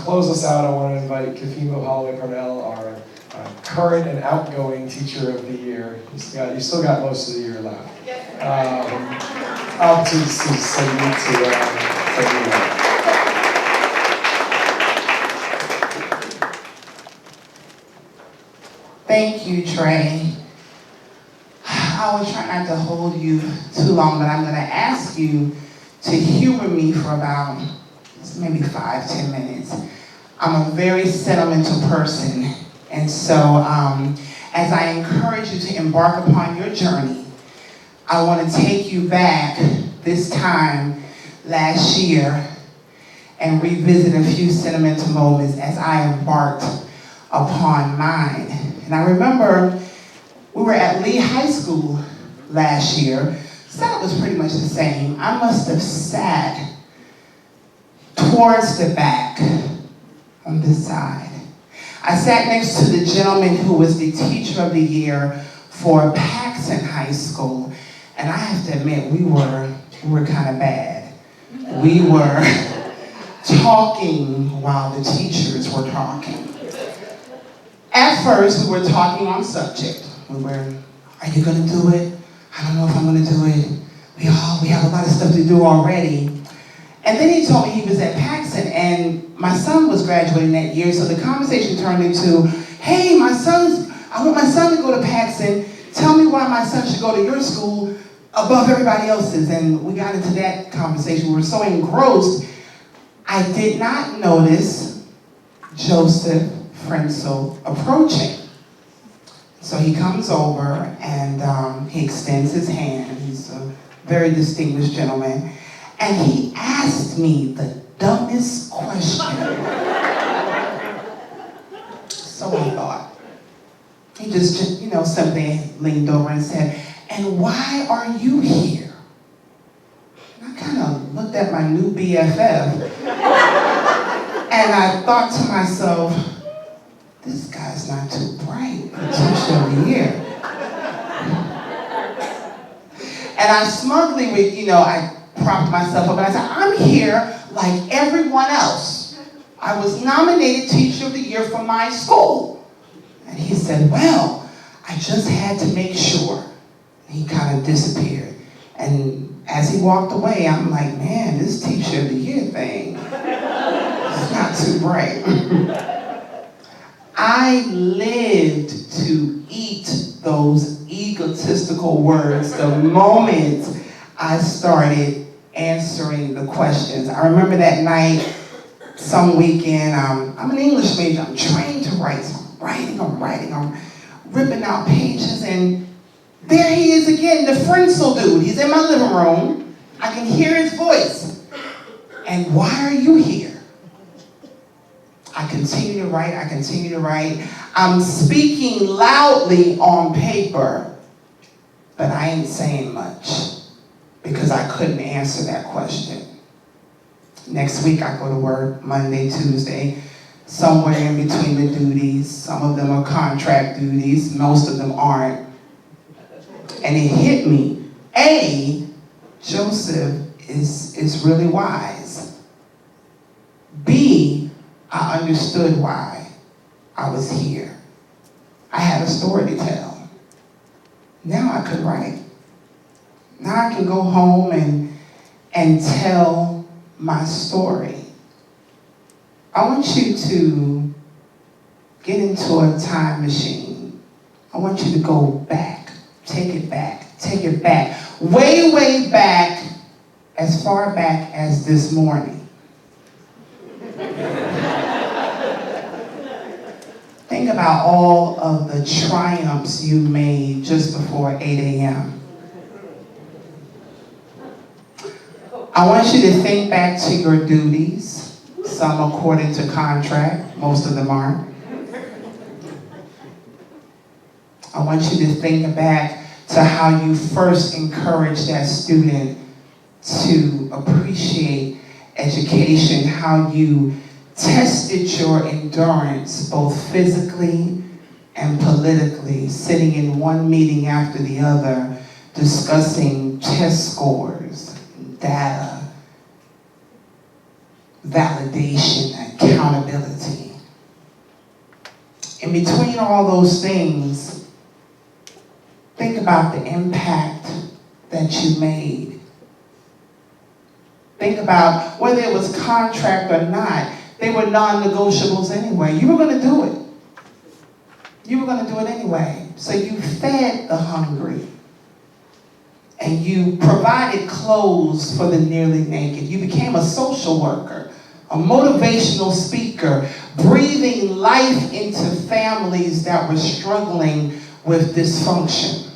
close us out, I want to invite Kifimbo Holloway-Parnell, our current and outgoing Teacher of the Year. You still got most of the year left. Up to salute to you. Thank you, Trey. I will try not to hold you too long, but I'm going to ask you to humor me for about maybe 5-10 minutes. I'm a very sentimental person, and so as I encourage you to embark upon your journey, I want to take you back this time last year and revisit a few sentimental moments as I embarked upon mine. And I remember we were at Lee High School last year. Setup was pretty much the same. I must have sat towards the back on this side. I sat next to the gentleman who was the Teacher of the Year for Paxton High School. And I have to admit, we were kind of bad. We were talking while the teachers were talking. At first, we were talking on subject. We were, are you going to do it? I don't know if I'm going to do it. We have a lot of stuff to do already. And then he told me he was at Paxton, and my son was graduating that year, so the conversation turned into, hey, I want my son to go to Paxton. Tell me why my son should go to your school above everybody else's. And we got into that conversation. We were so engrossed, I did not notice Joseph Frenzel approaching. So he comes over and he extends his hand. He's a very distinguished gentleman. And he asked me the dumbest question. So I thought. He just simply leaned over and said, and why are you here? And I kind of looked at my new BFF. And I thought to myself, this guy's not too bright for Teacher of the Year. And I smugly, I propped myself up and I said, I'm here like everyone else. I was nominated Teacher of the Year for my school. And he said, well, I just had to make sure. And he kind of disappeared. And as he walked away, I'm like, man, this Teacher of the Year thing is not too bright. I lived to eat those egotistical words the moment I started answering the questions. I remember that night, some weekend, I'm an English major, I'm trained to write, so I'm writing, I'm ripping out pages, and there he is again, the Frenzel dude. He's in my living room, I can hear his voice. And why are you here? I continue to write. I'm speaking loudly on paper, but I ain't saying much because I couldn't answer that question. Next week I go to work, Monday, Tuesday, somewhere in between the duties. Some of them are contract duties, most of them aren't. And it hit me. A, Joseph is really wise. B, I understood why I was here. I had a story to tell. Now I could write. Now I can go home and tell my story. I want you to get into a time machine. I want you to go back, take it back, way, way back, as far back as this morning. Think about all of the triumphs you made just before 8 a.m. I want you to think back to your duties, some according to contract, most of them aren't. I want you to think back to how you first encouraged that student to appreciate education, how you tested your endurance both physically and politically, sitting in one meeting after the other, discussing test scores, data. validation, accountability. In between all those things, think about the impact that you made. Think about whether it was contract or not, they were non-negotiables anyway. You were going to do it. You were going to do it anyway. So you fed the hungry. And you provided clothes for the nearly naked. You became a social worker, a motivational speaker, breathing life into families that were struggling with dysfunction.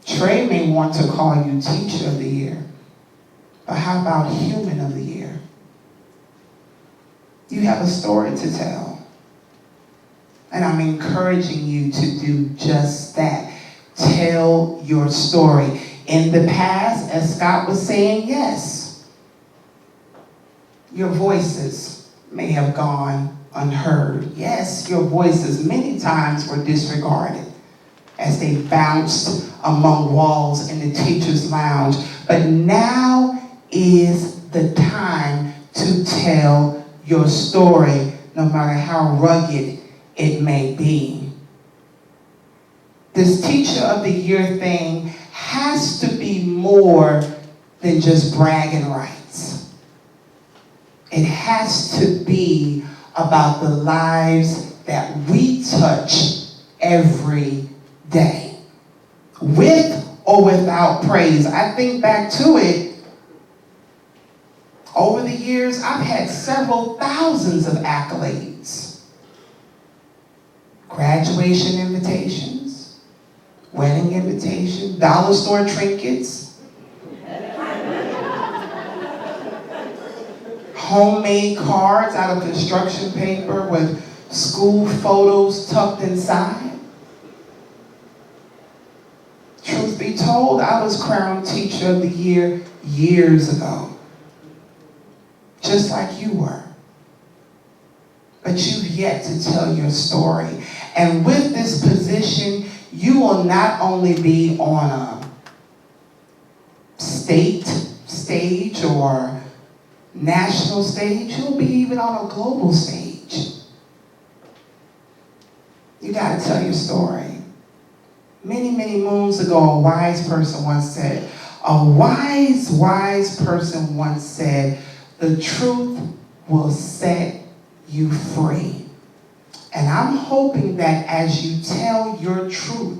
Trey may want to call you Teacher of the Year, but how about Human of the Year? You have a story to tell. And I'm encouraging you to do just that. Tell your story. In the past, as Scott was saying, yes, your voices may have gone unheard. Yes, your voices many times were disregarded as they bounced among walls in the teacher's lounge. But now is the time to tell your story, no matter how rugged it may be. This Teacher of the Year thing has to be more than just bragging rights. It has to be about the lives that we touch every day, with or without praise. I think back to it. Over the years, I've had several thousands of accolades. Graduation invitations, wedding invitations, dollar store trinkets, homemade cards out of construction paper with school photos tucked inside. Truth be told, I was crowned Teacher of the Year years ago, just like you were. But you've yet to tell your story. And with this position, you will not only be on a state stage or national stage, you'll be even on a global stage. You got to tell your story. Many, many moons ago, a wise person once said, the truth will set you free. And I'm hoping that as you tell your truth,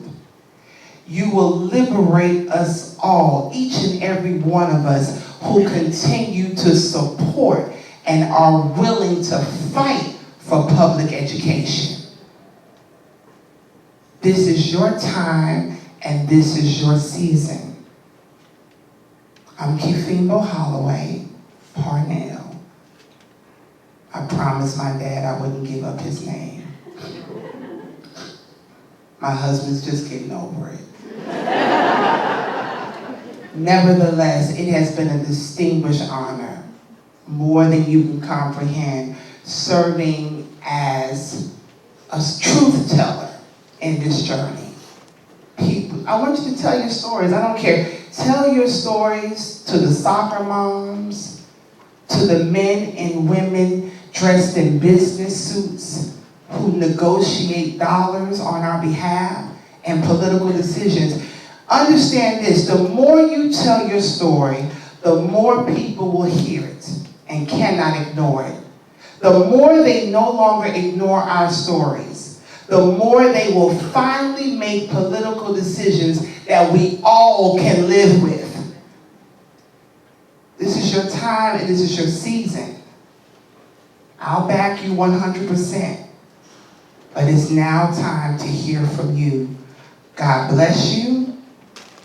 you will liberate us all, each and every one of us who continue to support and are willing to fight for public education. This is your time and this is your season. I'm Kifimbo Holloway-Parnell. I promised my dad I wouldn't give up his name. My husband's just getting over it. Nevertheless, it has been a distinguished honor, more than you can comprehend, serving as a truth teller in this journey. I want you to tell your stories. I don't care. Tell your stories to the soccer moms, to the men and women dressed in business suits who negotiate dollars on our behalf and political decisions. Understand this, the more you tell your story, the more people will hear it and cannot ignore it. The more they no longer ignore our stories, the more they will finally make political decisions that we all can live with. This is your time and this is your season. I'll back you 100%. But it's now time to hear from you. God bless you,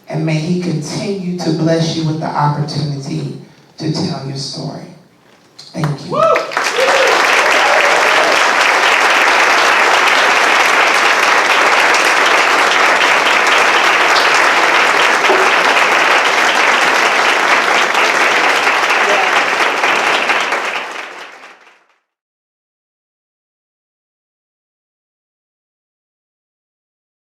and may He continue to bless you with the opportunity to tell your story. Thank you. Woo!